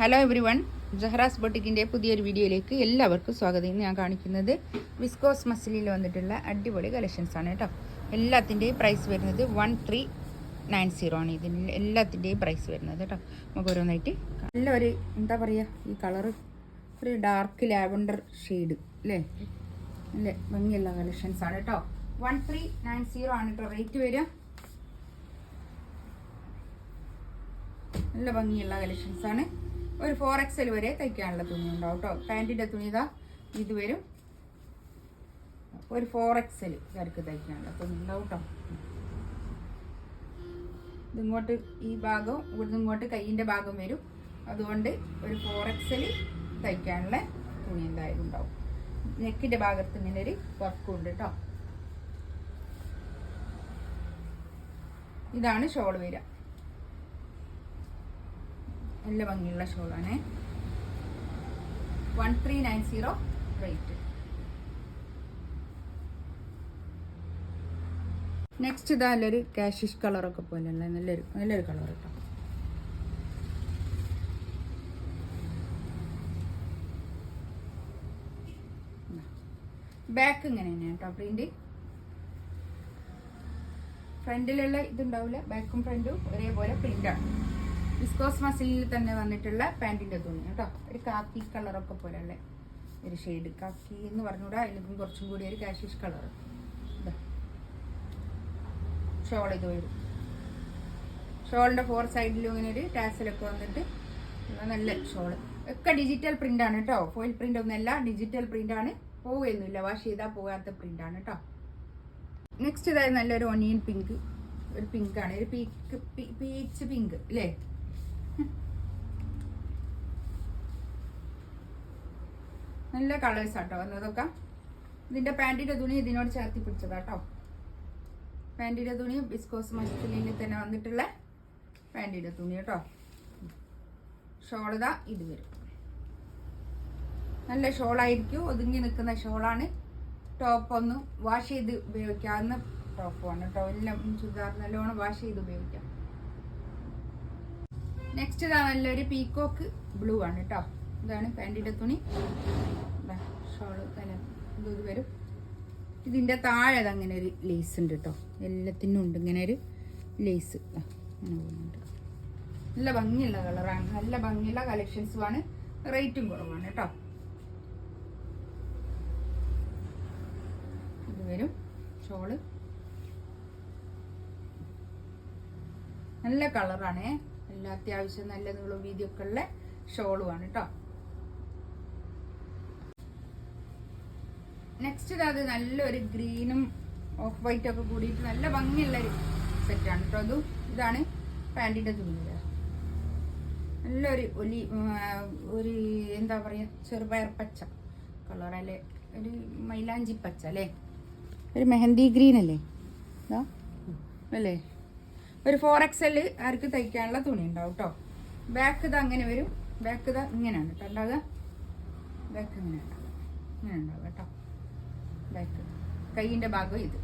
Hello every one, ജഹ്റാസ് ബൊട്ടിക്കിൻ്റെ പുതിയൊരു വീഡിയോയിലേക്ക് എല്ലാവർക്കും സ്വാഗതം. ഇന്ന് ഞാൻ കാണിക്കുന്നത് വിസ്കോസ് മസിലിൽ വന്നിട്ടുള്ള അടിപൊളി കളക്ഷൻസ് ആണ് കേട്ടോ. എല്ലാത്തിൻ്റെയും പ്രൈസ് വരുന്നത് 1390 ആണ്. ഇതിന് എല്ലാത്തിൻ്റെയും പ്രൈസ് വരുന്നത് കേട്ടോ. നമുക്ക് ഓരോന്നായിട്ട് നല്ലൊരു എന്താ പറയുക, ഈ കളറ് ഒരു ഡാർക്ക് ലാവൻഡർ ഷെയ്ഡ് അല്ലേ, നല്ല ഭംഗിയുള്ള കളക്ഷൻസ് ആണ് കേട്ടോ. 1390 ആണ് കേട്ടോ റേറ്റ് വരിക. നല്ല ഭംഗിയുള്ള കളക്ഷൻസ് ആണ്. ഒരു 4XL വരെ തയ്ക്കാനുള്ള തുണി ഉണ്ടാവും കേട്ടോ. പാൻറ്റിൻ്റെ തുണി ഇതാ ഇത് വരും. ഒരു 4XL വർക്ക് തയ്ക്കാനുള്ള തുണി ഉണ്ടാവും കേട്ടോ. ഇതിങ്ങോട്ട് ഈ ഭാഗം ഇവിടുന്ന് ഇങ്ങോട്ട് കൈയിൻ്റെ ഭാഗം വരും. അതുകൊണ്ട് ഒരു 4XL തയ്ക്കാനുള്ള തുണി എന്തായാലും ഉണ്ടാവും. നെക്കിൻ്റെ ഭാഗത്ത് ഇങ്ങനെ ഒരു വർക്കും ഉണ്ട് കേട്ടോ. ഇതാണ് ഷോൾ വരിക. നല്ല ഭംഗിയുള്ള ഷോളാണ്. 1390 റേറ്റ്. നെക്സ്റ്റ് ഇതാ നല്ലൊരു കാഷിഷ് കളറൊക്കെ പോലെ അല്ല, നല്ലൊരു കളർ കേട്ടോ. ബാക്ക് ഇങ്ങനെ തന്നെയാണ് കേട്ടോ പ്രിന്റ്. ഫ്രണ്ടിലുള്ള ഇതുണ്ടാവില്ല, ബാക്കും ഫ്രണ്ടും ഒരേപോലെ പ്രിന്റാണ്. വിസ്കോസ് മസിലിൽ തന്നെ വന്നിട്ടുള്ള പാൻറ്റിൻ്റെ തുണി കേട്ടോ. ഒരു കാക്കി കളറൊക്കെ പോലെയുള്ള ഒരു ഷെയ്ഡ്, കാക്കി എന്ന് പറഞ്ഞുകൂടാ, അതിനും കുറച്ചും കൂടി ഒരു കാഷിഷ് കളർ. ഷോൾ ഇത് വരും. ഷോളിൻ്റെ 4 സൈഡിലും ഇങ്ങനെ ഒരു ടാസലൊക്കെ വന്നിട്ട് നല്ല ഷോള്. ഒക്കെ ഡിജിറ്റൽ പ്രിൻ്റാണ് കേട്ടോ. ഫോയിൽ പ്രിൻ്റ് ഒന്നുമല്ല, ഡിജിറ്റൽ പ്രിൻ്റാണ്. പോവുകയൊന്നുമില്ല, വാഷ് ചെയ്താൽ പോകാത്ത പ്രിൻ്റാണ് കേട്ടോ. നെക്സ്റ്റ് ഇതായത് നല്ലൊരു ഒനിയൻ പിങ്ക്, ഒരു പിങ്കാണ്, ഒരു പീച്ച് പിങ്ക് അല്ലേ. നല്ല കളേഴ്സ് ആട്ടോ വന്നതൊക്കെ. ഇതിൻ്റെ പാൻറ്റിൻ്റെ തുണി ഇതിനോട് ചേർത്തി പിടിച്ചതാട്ടോ. പാൻറ്റിൻ്റെ തുണി വിസ്കോസ് മസിലിൽ തന്നെ വന്നിട്ടുള്ള പാൻറ്റിൻ്റെ തുണി കേട്ടോ. ഷോളിതാ ഇത് വരും. നല്ല ഷോളായിരിക്കും, ഒതുങ്ങി നിൽക്കുന്ന ഷോളാണ്. ടോപ്പൊന്നും വാഷ് ചെയ്ത് ഉപയോഗിക്കാവുന്ന ടോപ്പാണ് കേട്ടോ. എല്ലാം ചുരിദാർ നല്ലോണം വാഷ് ചെയ്ത് ഉപയോഗിക്കാം. നെക്സ്റ്റ് ഇതാ നല്ലൊരു പീക്കോക്ക് ബ്ലൂ ആണ് കേട്ടോ. ഇതാണ് പാൻറ്റിൻ്റെ തുണി. ഷോള് തന്നെ ഇത് വരും. ഇതിൻ്റെ താഴെ അങ്ങനെ ഒരു ലേസ് ഉണ്ട് കേട്ടോ. എല്ലാത്തിനും ഉണ്ട് ഇങ്ങനെ ഒരു ലേസ് അങ്ങനെ പോകുന്നുണ്ട്. നല്ല ഭംഗിയുള്ള കളറാണ്, നല്ല ഭംഗിയുള്ള കളക്ഷൻസുമാണ്. റേറ്റും കുറവാണ് കേട്ടോ. ഇത് വരും ഷോള്. നല്ല കളറാണ്, എല്ലാ അത്യാവശ്യം നല്ല നീളവും വീതിയൊക്കെ ഉള്ള ഷോളുമാണ് കേട്ടോ. നെക്സ്റ്റ് അത് നല്ലൊരു ഗ്രീനും ഓഫ് വൈറ്റ് ഒക്കെ കൂടിയിട്ട് നല്ല ഭംഗിയുള്ളൊരു സെറ്റാണ് കേട്ടോ. അതും ഇതാണ് പാൻറ്റിൻ്റെ തുണി. നല്ലൊരു ഒരു എന്താ പറയുക, ചെറുപയർ പച്ച കളറല്ലേ, ഒരു മൈലാഞ്ചി പച്ച അല്ലേ, ഒരു മെഹന്തി ഗ്രീൻ അല്ലേ ഇതാ അല്ലേ. ഒരു 4XL ആർക്ക് തയ്ക്കാനുള്ള തുണി ഉണ്ടാവും കേട്ടോ. ബാക്ക് ഇത് അങ്ങനെ വരും. ബാക്ക് ഇത് ഇങ്ങനെയാണ് കേട്ടോ ഉണ്ടാവുക. ബാക്ക് ഇങ്ങനെ ഉണ്ടാവുക കേട്ടോ. ബാക്ക് കൈയിൻ്റെ ഭാഗം ഇത്.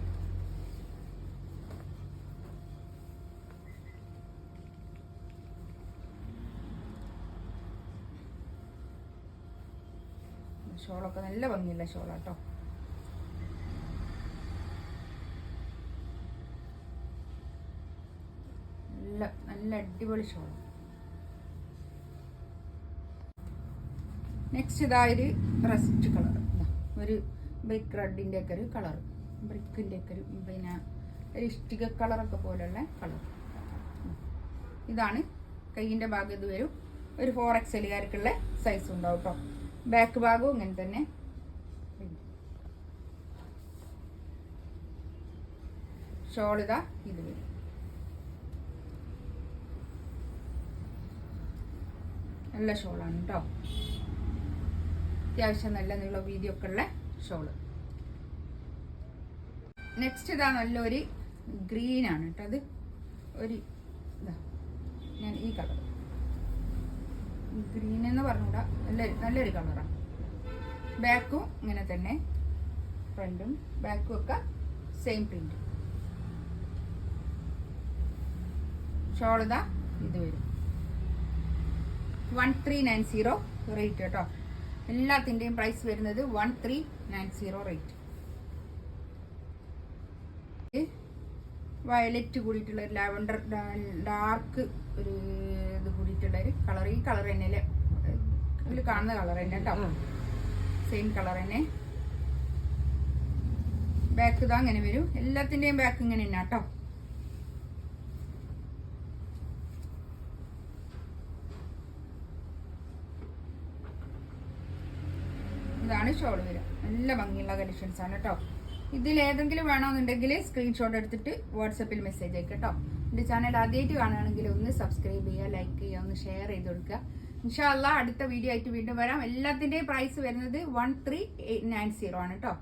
ഷോളൊക്കെ നല്ല ഭംഗിയുള്ള ഷോളാട്ടോ. നല്ല അടിപൊളി ഷോൾ. നെക്സ്റ്റ് ഇതായൊരു റസ്റ്റ് കളർ, ഒരു ബ്രിക്ക് റെഡിൻ്റെ ഒക്കെ ഒരു കളർ, ബ്രിക്കിൻ്റെ ഒക്കെ ഒരു പിന്നെ ഒരു ഇഷ്ടിക കളറൊക്കെ പോലെയുള്ള കളർ. ഇതാണ് കൈയിൻ്റെ ഭാഗം ഇത് വരും. ഒരു 4XL കാർക്കുള്ള സൈസ് ഉണ്ടാവും കേട്ടോ. ബാക്ക് ഭാഗവും ഇങ്ങനെ തന്നെ. ഷോളിതാ ഇത് വരും. നല്ല ഷോളാണ് കേട്ടോ. അത്യാവശ്യം നല്ല നീളം വീതിയൊക്കെ ഉള്ള ഷോള്. നെക്സ്റ്റ് ഇതാ നല്ലൊരു ഗ്രീനാണ് കേട്ടോ. അത് ഒരു ഇതാ ഞാൻ ഈ കളർ ഗ്രീൻ എന്ന് പറഞ്ഞുകൂടാ, നല്ലൊരു കളറാണ്. ബാക്കും ഇങ്ങനെ തന്നെ, ഫ്രണ്ടും ബാക്കും ഒക്കെ സെയിം പ്രിന്റ്. ഷോളിതാ ഇത് വരും. 1390 റേറ്റ് കേട്ടോ. എല്ലാത്തിൻ്റെയും പ്രൈസ് വരുന്നത് 1390 റേറ്റ്. വയലറ്റ് കൂടിയിട്ടുള്ള ഒരു ലാവൻഡർ ഡാർക്ക് ഒരു ഇത് കൂടിയിട്ടുള്ള ഒരു കളർ. ഈ കളർ തന്നെ ഇതിൽ കാണുന്ന കളർ തന്നെ കേട്ടോ, സെയിം കളർ തന്നെ. ബാക്ക് ഇതാ അങ്ങനെ വരും. എല്ലാത്തിൻ്റെയും ബാക്ക് ഇങ്ങനെ തന്നെ കേട്ടോ. ഇതാണ് ഷോൾ വരിക. നല്ല ഭംഗിയുള്ള കളക്ഷൻസ് ആണ് കേട്ടോ. ഇതിൽ ഏതെങ്കിലും വേണമെന്നുണ്ടെങ്കിൽ സ്ക്രീൻഷോട്ട് എടുത്തിട്ട് വാട്സപ്പിൽ മെസ്സേജ് അയക്കുക കേട്ടോ. എൻ്റെ ചാനൽ ആദ്യമായിട്ട് കാണുകയാണെങ്കിൽ ഒന്ന് സബ്സ്ക്രൈബ് ചെയ്യുക, ലൈക്ക് ചെയ്യുക, ഒന്ന് ഷെയർ ചെയ്ത് കൊടുക്കുക. ഇൻഷാ അല്ലാഹ് അടുത്ത വീഡിയോ ആയിട്ട് വീണ്ടും വരാം. എല്ലാത്തിൻ്റെയും പ്രൈസ് വരുന്നത് 1390 ആണ് കേട്ടോ.